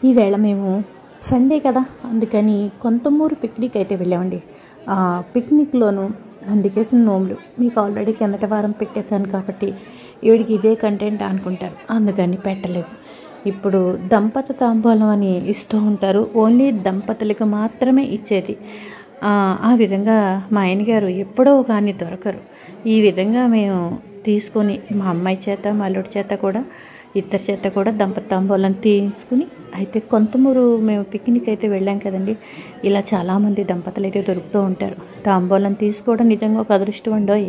ఈవేళ మేము సండే కదా, అందుకని కొంతమూరు పిక్నిక్ అయితే వెళ్ళామండి. పిక్నిక్లోను నందికేసిన నోములు మీకు ఆల్రెడీ కిందటి వారం పెట్టేశాను కాబట్టి వీడికి ఇదే కంటెంట్ అనుకుంటారు, అందుకని పెట్టలేదు. ఇప్పుడు దంపత తాంబూలం అని ఇస్తూ ఉంటారు, ఓన్లీ దంపతులకు మాత్రమే ఇచ్చేది. ఆ విధంగా మా ఆయనగారు ఎప్పుడో కానీ దొరకరు. ఈ విధంగా మేము తీసుకొని మా అమ్మాయి చేత మా అల్లుడి చేత కూడా ఇద్దరి చేత కూడా దంపత తాంబూలం తీసుకుని అయితే కొంతమూరు మేము పిక్నిక్ అయితే వెళ్ళాం కదండి. ఇలా చాలామంది దంపతులు అయితే దొరుకుతూ ఉంటారు. తాంబూలం తీసుకోవడం నిజంగా ఒక అదృష్టం అండోయ్.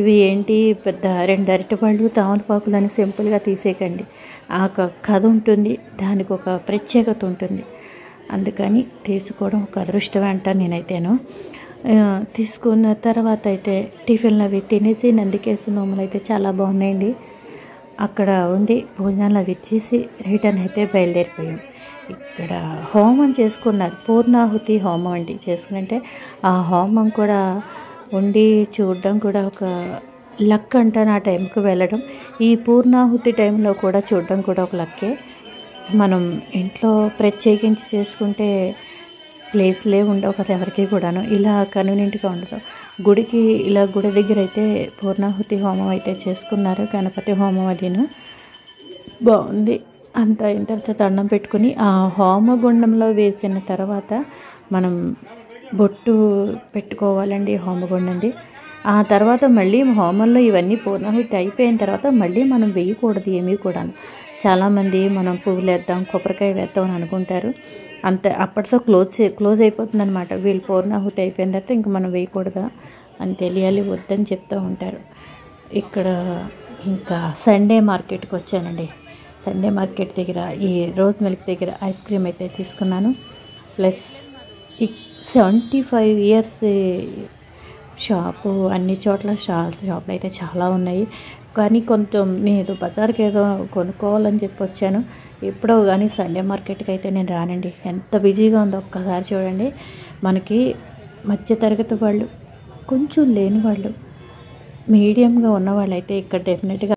ఇవి ఏంటి పెద్ద 2 అరటిపళ్ళు తమలపాకులు అని సింపుల్గా తీసేయకండి. ఆ కథ ఉంటుంది, దానికి ఒక ప్రత్యేకత ఉంటుంది. అందుకని తీసుకోవడం ఒక అదృష్టమే అంటాను నేనైతేను. తీసుకున్న తర్వాత అయితే టిఫిన్లు అవి తినేసి నందికేశ్వర నోములు అయితే చాలా బాగున్నాయండి. అక్కడ ఉండి భోజనాలు అవి ఇచ్చేసి రిటర్న్ అయితే బయలుదేరిపోయాం. ఇక్కడ హోమం చేసుకున్నారు, పూర్ణాహుతి హోమం అండి చేసుకునంటే ఆ హోమం కూడా ఉండి చూడడం కూడా ఒక లక్ అంటాను. ఆ టైంకి వెళ్ళడం, ఈ పూర్ణాహుతి టైంలో కూడా చూడడం కూడా ఒక లక్కే. మనం ఇంట్లో ప్రత్యేకించి చేసుకుంటే ప్లేస్లే ఉండవు కదా ఎవరికి కూడాను, ఇలా కన్వీనియంట్గా ఉండదు. గుడికి ఇలా గుడి దగ్గర అయితే పూర్ణాహుతి హోమం అయితే చేసుకున్నారు, గణపతి హోమం అదిను బాగుంది. అంత అయిన తర్వాత దండం పెట్టుకుని ఆ హోమగుండంలో వేసిన తర్వాత మనం బొట్టు పెట్టుకోవాలండి, హోమగుండంది. ఆ తర్వాత మళ్ళీ హోమంలో ఇవన్నీ పూర్ణాహుతి అయిపోయిన తర్వాత మళ్ళీ మనం వేయకూడదు ఏమీ కూడా. చాలామంది మనం పువ్వులు వేద్దాం కొబ్బరికాయ వేద్దాం అని అనుకుంటారు, అంతే అప్పటితో క్లోజ్ అయిపోతుంది అనమాట. వీళ్ళు పూర్ణాహుతి అయిపోయిన తర్వాత ఇంక మనం వేయకూడదా అని తెలియాలి, వద్దని చెప్తూ ఉంటారు. ఇక్కడ ఇంకా సండే మార్కెట్కి వచ్చానండి. సండే మార్కెట్ దగ్గర ఈ రోజ్ మిల్క్ దగ్గర ఐస్ క్రీమ్ అయితే తీసుకున్నాను. ప్లస్ ఈ 75 ఇయర్స్ షాపు, అన్ని చోట్ల షాపులు అయితే చాలా ఉన్నాయి. కానీ కొంచెం నేను బజార్కి ఏదో కొనుక్కోవాలని చెప్పి వచ్చాను. ఎప్పుడో కానీ సండే మార్కెట్కి అయితే నేను రానండి. ఎంత బిజీగా ఉందో ఒక్కసారి చూడండి. మనకి మధ్యతరగతి వాళ్ళు, కొంచెం లేని వాళ్ళు, మీడియంగా ఉన్న వాళ్ళు అయితే ఇక్కడ డెఫినెట్గా